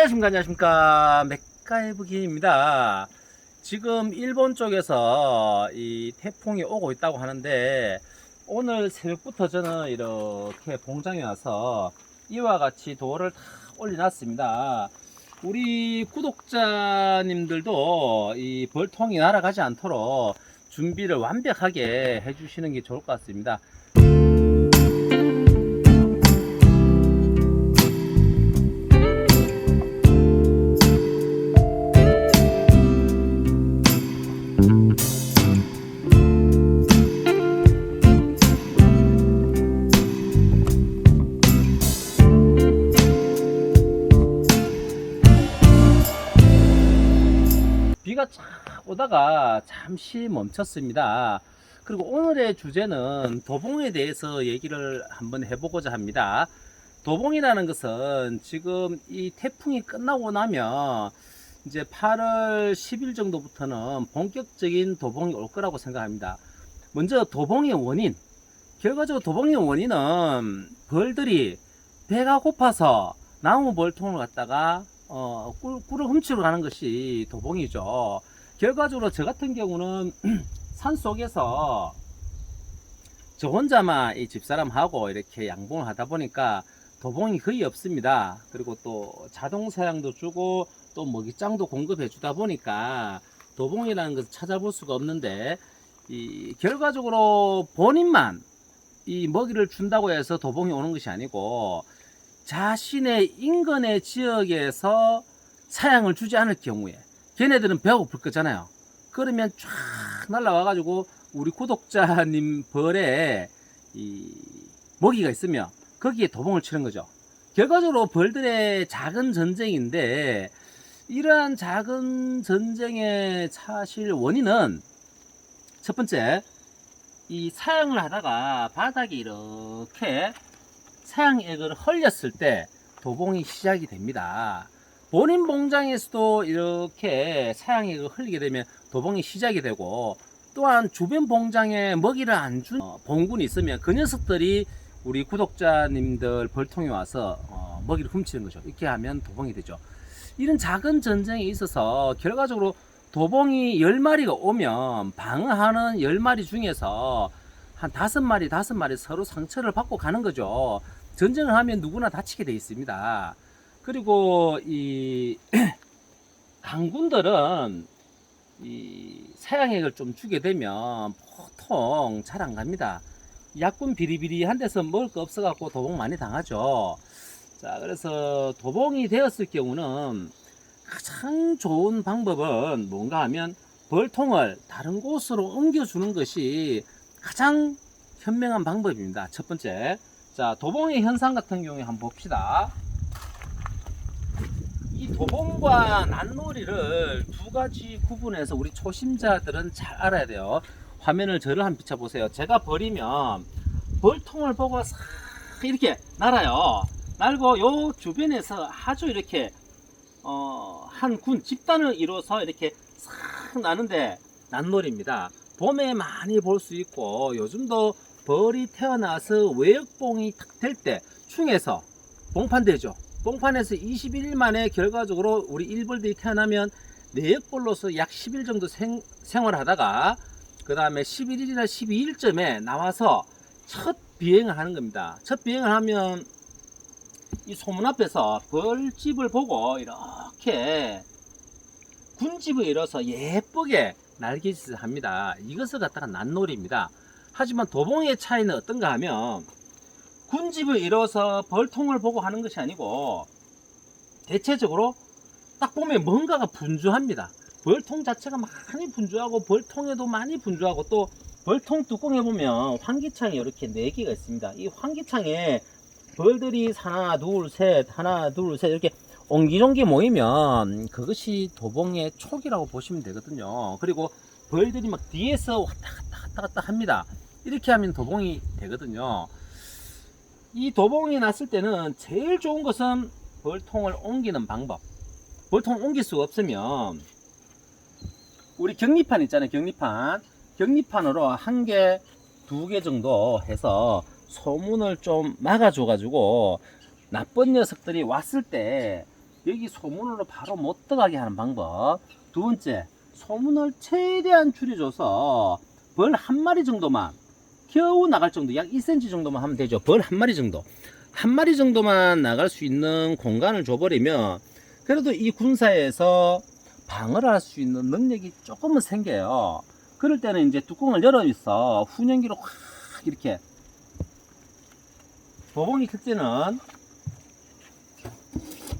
안녕하십니까 맥가이브기입니다. 지금 일본 쪽에서 이 태풍이 오고 있다고 하는데, 오늘 새벽부터 저는 이렇게 봉장에 와서 이와 같이 도어를 다 올려놨습니다. 우리 구독자님들도 이 벌통이 날아가지 않도록 준비를 완벽하게 해주시는 게 좋을 것 같습니다. 비가 쫙 오다가 잠시 멈췄습니다. 그리고 오늘의 주제는 도봉에 대해서 얘기를 한번 해보고자 합니다. 도봉이라는 것은 지금 이 태풍이 끝나고 나면 이제 8월 10일 정도부터는 본격적인 도봉이 올 거라고 생각합니다. 먼저 도봉의 원인, 결과적으로 도봉의 원인은 벌들이 배가 고파서 나무 벌통을 갖다가 꿀을 훔치러 가는 것이 도봉이죠. 결과적으로 저 같은 경우는 산 속에서 저 혼자만 이 집사람하고 이렇게 양봉을 하다 보니까 도봉이 거의 없습니다. 그리고 또 자동 사냥도 주고 또 먹이장도 공급해 주다 보니까 도봉이라는 것을 찾아볼 수가 없는데, 이 결과적으로 본인만 이 먹이를 준다고 해서 도봉이 오는 것이 아니고, 자신의 인근의 지역에서 사양을 주지 않을 경우에 걔네들은 배가 고플 거잖아요. 그러면 쫙 날라와 가지고 우리 구독자님 벌에 이 먹이가 있으면 거기에 도봉을 치는 거죠. 결과적으로 벌들의 작은 전쟁인데, 이러한 작은 전쟁의 사실 원인은 첫 번째, 이 사양을 하다가 바닥에 이렇게 사양액을 흘렸을 때 도봉이 시작이 됩니다. 본인 봉장에서도 이렇게 사양액을 흘리게 되면 도봉이 시작이 되고, 또한 주변 봉장에 먹이를 안 준 봉군이 있으면 그 녀석들이 우리 구독자님들 벌통에 와서 먹이를 훔치는 거죠. 이렇게 하면 도봉이 되죠. 이런 작은 전쟁에 있어서 결과적으로 도봉이 10마리가 오면 방어하는 10마리 중에서 한 5마리 서로 상처를 받고 가는 거죠. 전쟁을 하면 누구나 다치게 되어 있습니다. 그리고 이 강군들은 이 사양액을 좀 주게 되면 보통 잘 안 갑니다. 약군 비리비리한 데서 먹을 거 없어 갖고 도봉 많이 당하죠. 자, 그래서 도봉이 되었을 경우는 가장 좋은 방법은 뭔가 하면 벌통을 다른 곳으로 옮겨주는 것이 가장 현명한 방법입니다. 첫 번째, 자, 도봉의 현상 같은 경우에 한번 봅시다. 이 도봉과 낫놀이를 두 가지 구분해서 우리 초심자들은 잘 알아야 돼요. 화면을 저를 한번 비춰보세요. 제가 버리면 벌통을 보고 싹 이렇게 날아요. 날고 요 주변에서 아주 이렇게 한 군 집단을 이뤄서 이렇게 싹 나는데 낫놀이입니다. 봄에 많이 볼 수 있고, 요즘도 벌이 태어나서 외역봉이 탁 될 때 충에서 봉판되죠. 봉판에서 21일 만에 결과적으로 우리 일벌들이 태어나면 내역벌로서 약 10일 정도 생활하다가 그 다음에 11일이나 12일쯤에 나와서 첫 비행을 하는 겁니다. 첫 비행을 하면 이 소문 앞에서 벌집을 보고 이렇게 군집을 이뤄서 예쁘게 날개짓을 합니다. 이것을 갖다가 낫놀이입니다. 하지만 도봉의 차이는 어떤가 하면, 군집을 이뤄서 벌통을 보고 하는 것이 아니고 대체적으로 딱 보면 뭔가가 분주합니다. 벌통 자체가 많이 분주하고 벌통에도 많이 분주하고, 또 벌통 뚜껑에 보면 환기창이 이렇게 4개가 있습니다. 이 환기창에 벌들이 하나 둘 셋 이렇게 옹기종기 모이면 그것이 도봉의 촉이라고 보시면 되거든요. 그리고 벌들이 막 뒤에서 왔다 갔다 합니다. 이렇게 하면 도봉이 되거든요. 이 도봉이 났을 때는 제일 좋은 것은 벌통을 옮기는 방법. 벌통을 옮길 수가 없으면 우리 격리판 있잖아요. 격리판으로 1개, 2개 정도 해서 소문을 좀 막아줘 가지고 나쁜 녀석들이 왔을 때 여기 소문으로 바로 못 들어가게 하는 방법. 두 번째, 소문을 최대한 줄여줘서 벌 한 마리 정도만, 겨우 나갈 정도, 약 2cm 정도만 하면 되죠. 벌 한 마리 정도. 한 마리 정도만 나갈 수 있는 공간을 줘버리면 그래도 이 군사에서 방어를 할 수 있는 능력이 조금은 생겨요. 그럴 때는 이제 뚜껑을 열어서 훈연기로 확 이렇게, 도봉이 클 때는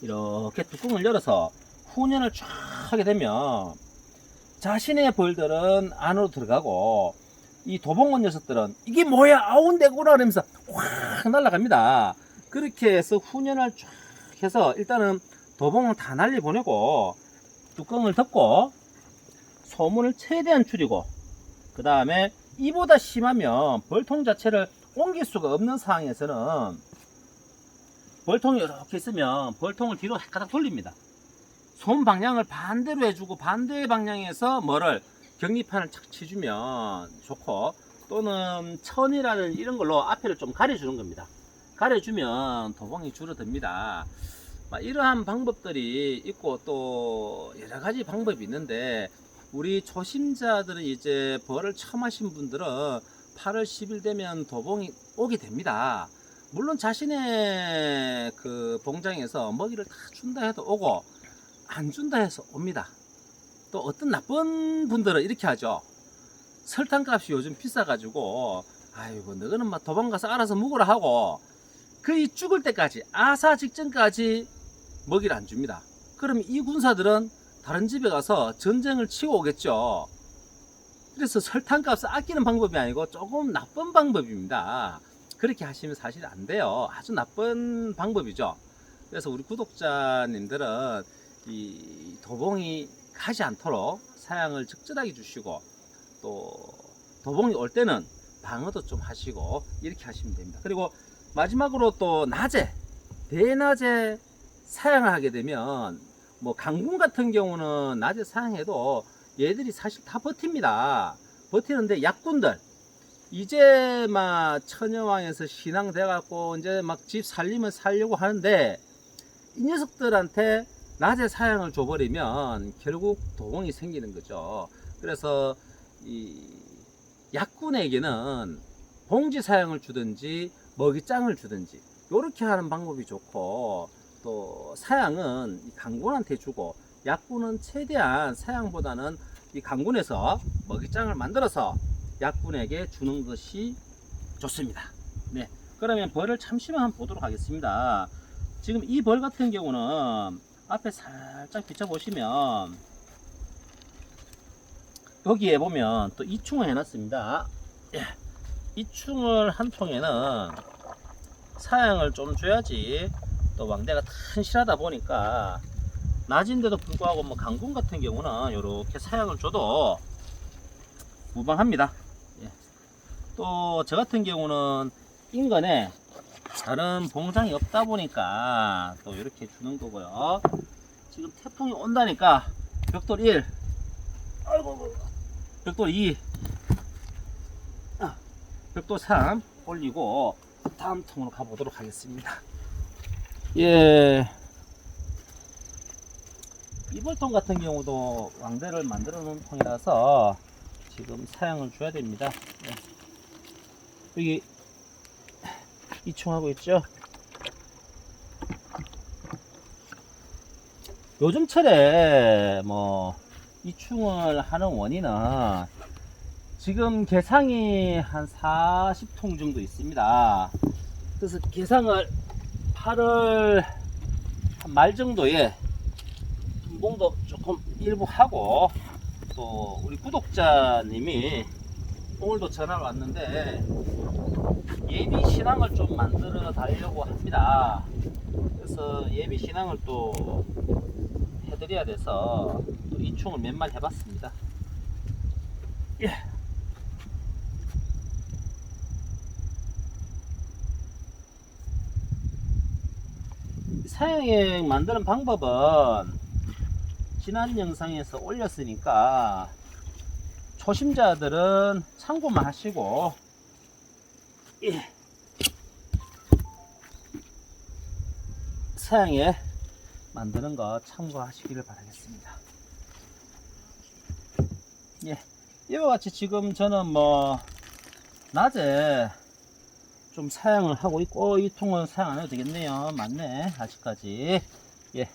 이렇게 뚜껑을 열어서 훈연을 쫙 하게 되면 자신의 벌들은 안으로 들어가고, 이 도봉원 녀석들은 이게 뭐야 아운데구나 그러면서 확 날아갑니다. 그렇게 해서 훈연을 쫙 해서 일단은 도봉을 다 날리 보내고 뚜껑을 덮고 소문을 최대한 줄이고, 그 다음에 이보다 심하면 벌통 자체를 옮길 수가 없는 상황에서는 벌통이 이렇게 있으면 벌통을 뒤로 가닥 돌립니다. 손 방향을 반대로 해주고 반대 방향에서 뭐를 격리판을 착 치주면 좋고, 또는 천이라는 이런 걸로 앞에를 좀 가려주는 겁니다. 가려주면 도봉이 줄어듭니다. 이러한 방법들이 있고 또 여러 가지 방법이 있는데, 우리 초심자들은 이제 벌을 처음 하신 분들은 8월 10일 되면 도봉이 오게 됩니다. 물론 자신의 그 봉장에서 먹이를 다 준다 해도 오고 안 준다 해서 옵니다. 또 어떤 나쁜 분들은 이렇게 하죠. 설탕값이 요즘 비싸가지고 아이고 너희는 막 도망가서 알아서 묵으라 하고 거의 죽을 때까지, 아사 직전까지 먹이를 안 줍니다. 그럼 이 군사들은 다른 집에 가서 전쟁을 치고 오겠죠. 그래서 설탕값을 아끼는 방법이 아니고 조금 나쁜 방법입니다. 그렇게 하시면 사실 안 돼요. 아주 나쁜 방법이죠. 그래서 우리 구독자님들은 이 도봉이 가지 않도록 사양을 적절하게 주시고, 또 도봉이 올 때는 방어도 좀 하시고 이렇게 하시면 됩니다. 그리고 마지막으로 또 낮에, 대낮에 사양을 하게 되면, 뭐 강군 같은 경우는 낮에 사양해도 얘들이 사실 다 버팁니다. 버티는데 약군들, 이제 막 처녀왕에서 신앙돼 갖고 이제 막 집 살리면 살려고 하는데, 이 녀석들한테 낮에 사양을 줘버리면 결국 도봉이 생기는 거죠. 그래서 이 약군에게는 봉지 사양을 주든지 먹이장을 주든지 이렇게 하는 방법이 좋고, 또 사양은 강군한테 주고, 약군은 최대한 사양보다는 이 강군에서 먹이장을 만들어서 약군에게 주는 것이 좋습니다. 네, 그러면 벌을 잠시만 한번 보도록 하겠습니다. 지금 이 벌 같은 경우는 앞에 살짝 비춰보시면 여기에 보면 또 이충을 해놨습니다. 이충을 한 통에는 사양을 좀 줘야지, 또 왕대가 튼실하다 보니까 낮인데도 불구하고 뭐 강군 같은 경우는 이렇게 사양을 줘도 무방합니다. 또 저 같은 경우는 인근에 다른 봉장이 없다 보니까 또 이렇게 주는 거고요. 지금 태풍이 온다니까 벽돌 1, 아이고, 벽돌 2, 벽돌 3 올리고 다음 통으로 가보도록 하겠습니다. 예, 이벌통 같은 경우도 왕대를 만들어 놓은 통이라서 지금 사양을 줘야 됩니다. 여기 이충하고 있죠. 요즘철에 뭐 이충을 하는 원인은 지금 개상이 한 40통 정도 있습니다. 그래서 개상을 8월 말 정도에 분봉도 조금 일부 하고, 또 우리 구독자님이 오늘도 전화가 왔는데 예비 신앙을 좀 만들어 달라고 합니다. 그래서 예비 신앙을 또 해드려야 돼서 또 이충을 몇 마리 해봤습니다. 예. 사양액 만드는 방법은 지난 영상에서 올렸으니까 초심자들은 참고만 하시고, 사양액 만드는 거 참고하시기를 바라겠습니다. 예, 이와 같이 지금 저는 뭐 낮에 좀 사용을 하고 있고, 이 통은 사용 안 해도 되겠네요. 맞네, 아직까지. 예,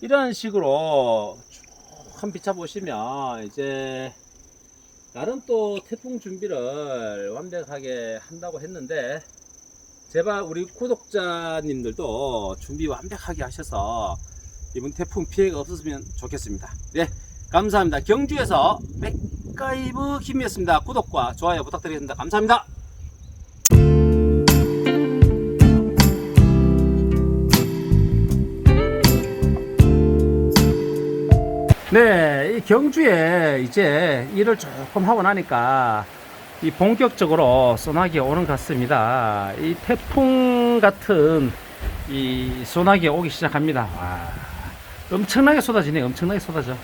이런 식으로 쭉 한번 비춰보시면 이제 나름 또 태풍 준비를 완벽하게 한다고 했는데, 제발 우리 구독자님들도 준비 완벽하게 하셔서 이번 태풍 피해가 없었으면 좋겠습니다. 네, 감사합니다. 경주에서 맥가이브 김이었습니다. 구독과 좋아요 부탁드리겠습니다. 감사합니다. 네, 이 경주에 이제 일을 조금 하고 나니까 이 본격적으로 소나기가 오는 것 같습니다. 이 태풍 같은 이 소나기가 오기 시작합니다. 와, 엄청나게 쏟아지네. 엄청나게 쏟아져.